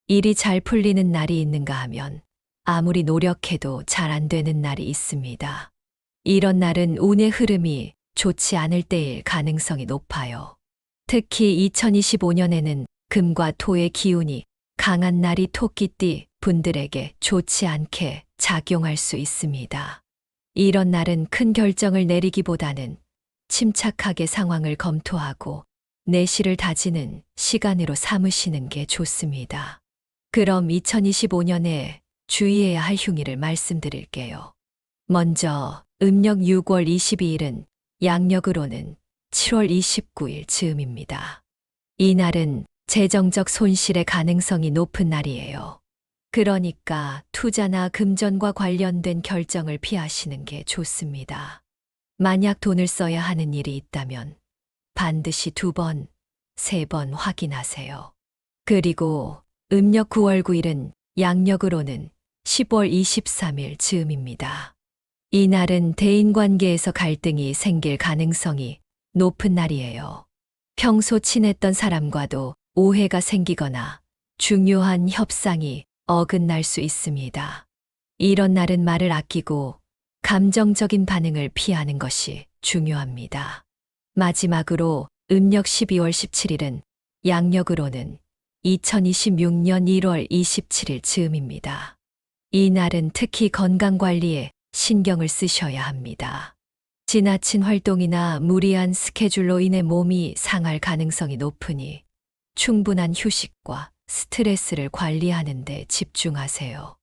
일이 잘 풀리는 날이 있는가 하면 아무리 노력해도 잘 안 되는 날이 있습니다. 이런 날은 운의 흐름이 좋지 않을 때일 가능성이 높아요. 특히 2025년에는 금과 토의 기운이 강한 날이 토끼띠 분들에게 좋지 않게 작용할 수 있습니다. 이런 날은 큰 결정을 내리기보다는 침착하게 상황을 검토하고 내실을 다지는 시간으로 삼으시는 게 좋습니다. 그럼 2025년에 주의해야 할 흉일을 말씀드릴게요. 먼저 음력 6월 22일은 양력으로는 7월 29일 즈음입니다. 이 날은 재정적 손실의 가능성이 높은 날이에요. 그러니까 투자나 금전과 관련된 결정을 피하시는 게 좋습니다. 만약 돈을 써야 하는 일이 있다면 반드시 2번, 3번 확인하세요. 그리고 음력 9월 9일은 양력으로는 10월 23일 즈음입니다. 이 날은 대인관계에서 갈등이 생길 가능성이 높은 날이에요. 평소 친했던 사람과도 오해가 생기거나 중요한 협상이 어긋날 수 있습니다. 이런 날은 말을 아끼고 감정적인 반응을 피하는 것이 중요합니다. 마지막으로 음력 12월 17일은 양력으로는 2026년 1월 27일 즈음입니다. 이 날은 특히 건강관리에 신경을 쓰셔야 합니다. 지나친 활동이나 무리한 스케줄로 인해 몸이 상할 가능성이 높으니 충분한 휴식과 스트레스를 관리하는 데 집중하세요.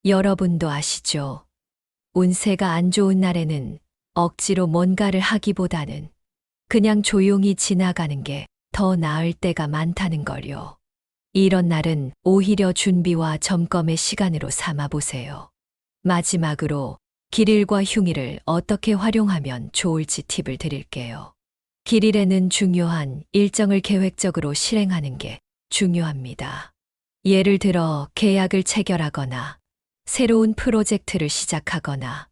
여러분도 아시죠? 운세가 안 좋은 날에는 억지로 뭔가를 하기보다는 그냥 조용히 지나가는 게 더 나을 때가 많다는 걸요. 이런 날은 오히려 준비와 점검의 시간으로 삼아 보세요. 마지막으로 길일과 흉일을 어떻게 활용하면 좋을지 팁을 드릴게요. 길일에는 중요한 일정을 계획적으로 실행하는 게 중요합니다. 예를 들어 계약을 체결하거나 새로운 프로젝트를 시작하거나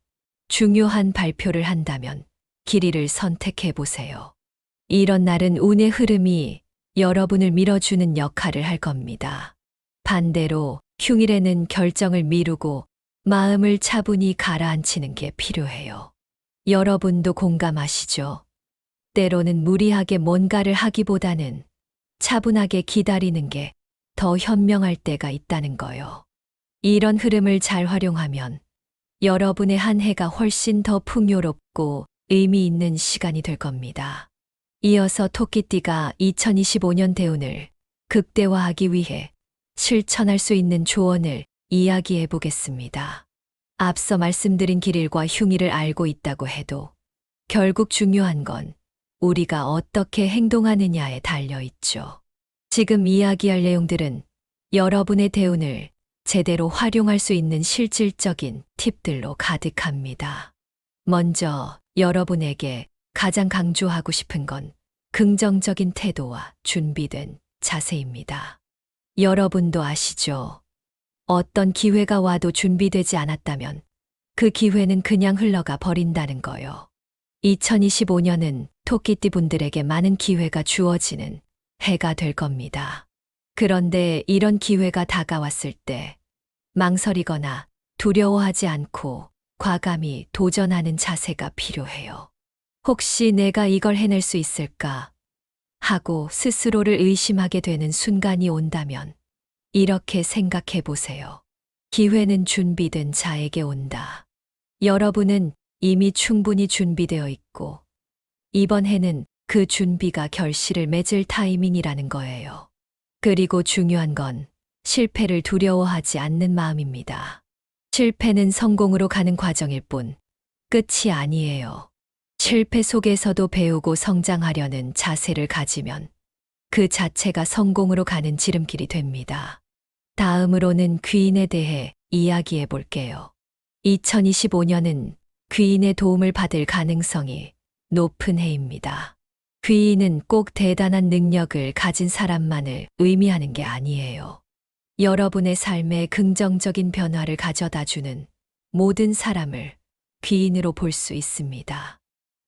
중요한 발표를 한다면 길이를 선택해 보세요. 이런 날은 운의 흐름이 여러분을 밀어주는 역할을 할 겁니다. 반대로 흉일에는 결정을 미루고 마음을 차분히 가라앉히는 게 필요해요. 여러분도 공감하시죠? 때로는 무리하게 뭔가를 하기보다는 차분하게 기다리는 게 더 현명할 때가 있다는 거요. 이런 흐름을 잘 활용하면 여러분의 한 해가 훨씬 더 풍요롭고 의미 있는 시간이 될 겁니다. 이어서 토끼띠가 2025년 대운을 극대화하기 위해 실천할 수 있는 조언을 이야기해 보겠습니다. 앞서 말씀드린 길일과 흉일을 알고 있다고 해도 결국 중요한 건 우리가 어떻게 행동하느냐에 달려 있죠. 지금 이야기할 내용들은 여러분의 대운을 제대로 활용할 수 있는 실질적인 팁들로 가득합니다. 먼저 여러분에게 가장 강조하고 싶은 건 긍정적인 태도와 준비된 자세입니다. 여러분도 아시죠? 어떤 기회가 와도 준비되지 않았다면 그 기회는 그냥 흘러가 버린다는 거요. 2025년은 토끼띠 분들에게 많은 기회가 주어지는 해가 될 겁니다. 그런데 이런 기회가 다가왔을 때 망설이거나 두려워하지 않고 과감히 도전하는 자세가 필요해요. 혹시 내가 이걸 해낼 수 있을까? 하고 스스로를 의심하게 되는 순간이 온다면 이렇게 생각해 보세요. 기회는 준비된 자에게 온다. 여러분은 이미 충분히 준비되어 있고 이번 해는 그 준비가 결실을 맺을 타이밍이라는 거예요. 그리고 중요한 건 실패를 두려워하지 않는 마음입니다. 실패는 성공으로 가는 과정일 뿐 끝이 아니에요. 실패 속에서도 배우고 성장하려는 자세를 가지면 그 자체가 성공으로 가는 지름길이 됩니다. 다음으로는 귀인에 대해 이야기해 볼게요. 2025년은 귀인의 도움을 받을 가능성이 높은 해입니다. 귀인은 꼭 대단한 능력을 가진 사람만을 의미하는 게 아니에요. 여러분의 삶에 긍정적인 변화를 가져다 주는 모든 사람을 귀인으로 볼 수 있습니다.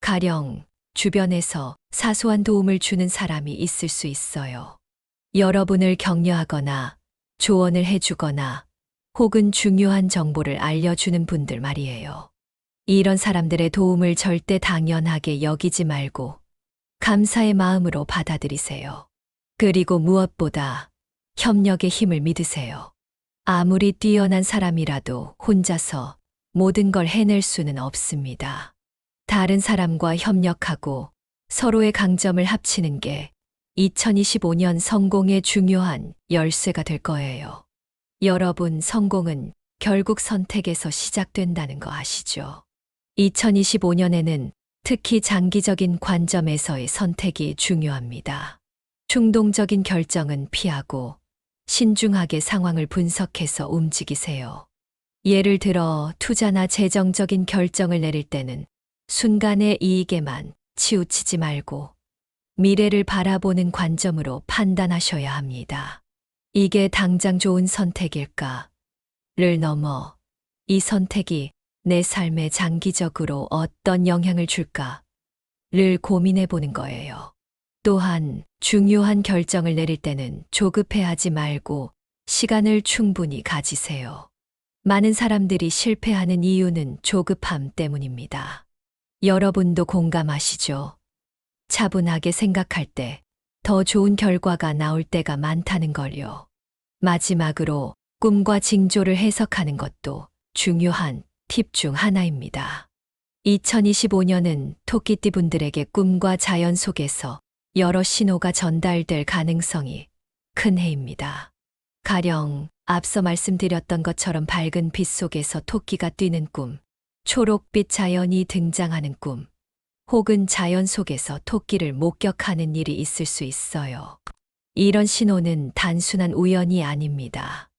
가령 주변에서 사소한 도움을 주는 사람이 있을 수 있어요. 여러분을 격려하거나 조언을 해주거나 혹은 중요한 정보를 알려주는 분들 말이에요. 이런 사람들의 도움을 절대 당연하게 여기지 말고 감사의 마음으로 받아들이세요. 그리고 무엇보다 협력의 힘을 믿으세요. 아무리 뛰어난 사람이라도 혼자서 모든 걸 해낼 수는 없습니다. 다른 사람과 협력하고 서로의 강점을 합치는 게 2025년 성공의 중요한 열쇠가 될 거예요. 여러분, 성공은 결국 선택에서 시작된다는 거 아시죠? 2025년에는 특히 장기적인 관점에서의 선택이 중요합니다. 충동적인 결정은 피하고 신중하게 상황을 분석해서 움직이세요. 예를 들어 투자나 재정적인 결정을 내릴 때는 순간의 이익에만 치우치지 말고 미래를 바라보는 관점으로 판단하셔야 합니다. 이게 당장 좋은 선택일까를 넘어 이 선택이 내 삶에 장기적으로 어떤 영향을 줄까를 고민해 보는 거예요. 또한 중요한 결정을 내릴 때는 조급해하지 말고 시간을 충분히 가지세요. 많은 사람들이 실패하는 이유는 조급함 때문입니다. 여러분도 공감하시죠? 차분하게 생각할 때 더 좋은 결과가 나올 때가 많다는 걸요. 마지막으로 꿈과 징조를 해석하는 것도 중요한 팁 중 하나입니다. 2025년은 토끼띠 분들에게 꿈과 자연 속에서 여러 신호가 전달될 가능성이 큰 해입니다. 가령 앞서 말씀드렸던 것처럼 밝은 빛 속에서 토끼가 뛰는 꿈, 초록빛 자연이 등장하는 꿈, 혹은 자연 속에서 토끼를 목격하는 일이 있을 수 있어요. 이런 신호는 단순한 우연이 아닙니다.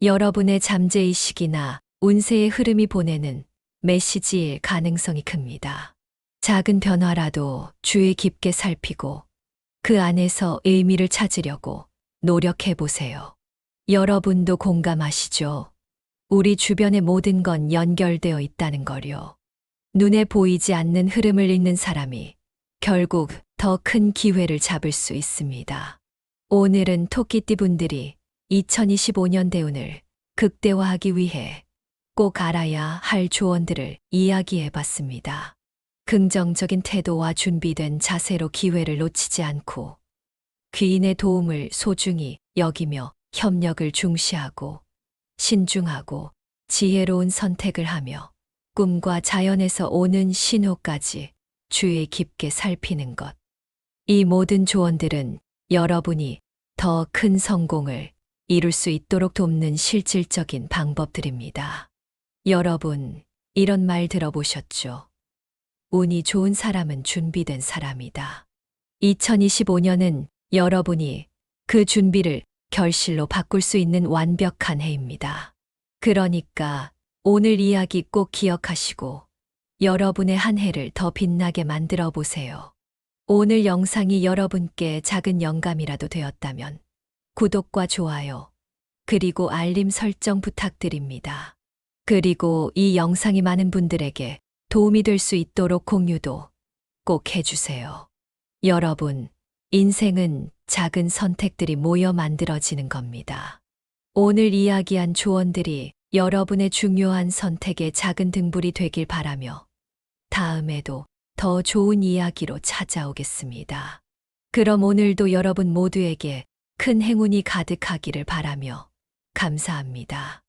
여러분의 잠재의식이나 운세의 흐름이 보내는 메시지일 가능성이 큽니다. 작은 변화라도 주의 깊게 살피고 그 안에서 의미를 찾으려고 노력해 보세요. 여러분도 공감하시죠? 우리 주변의 모든 건 연결되어 있다는 걸요. 눈에 보이지 않는 흐름을 읽는 사람이 결국 더 큰 기회를 잡을 수 있습니다. 오늘은 토끼띠 분들이 2025년 대운을 극대화하기 위해 꼭 알아야 할 조언들을 이야기해 봤습니다. 긍정적인 태도와 준비된 자세로 기회를 놓치지 않고 귀인의 도움을 소중히 여기며 협력을 중시하고 신중하고 지혜로운 선택을 하며 꿈과 자연에서 오는 신호까지 주의 깊게 살피는 것. 이 모든 조언들은 여러분이 더 큰 성공을 이룰 수 있도록 돕는 실질적인 방법들입니다. 여러분, 이런 말 들어보셨죠? 운이 좋은 사람은 준비된 사람이다. 2025년은 여러분이 그 준비를 결실로 바꿀 수 있는 완벽한 해입니다. 그러니까 오늘 이야기 꼭 기억하시고 여러분의 한 해를 더 빛나게 만들어 보세요. 오늘 영상이 여러분께 작은 영감이라도 되었다면 구독과 좋아요, 그리고 알림 설정 부탁드립니다. 그리고 이 영상이 많은 분들에게 도움이 될 수 있도록 공유도 꼭 해주세요. 여러분, 인생은 작은 선택들이 모여 만들어지는 겁니다. 오늘 이야기한 조언들이 여러분의 중요한 선택의 작은 등불이 되길 바라며 다음에도 더 좋은 이야기로 찾아오겠습니다. 그럼 오늘도 여러분 모두에게 큰 행운이 가득하기를 바라며 감사합니다.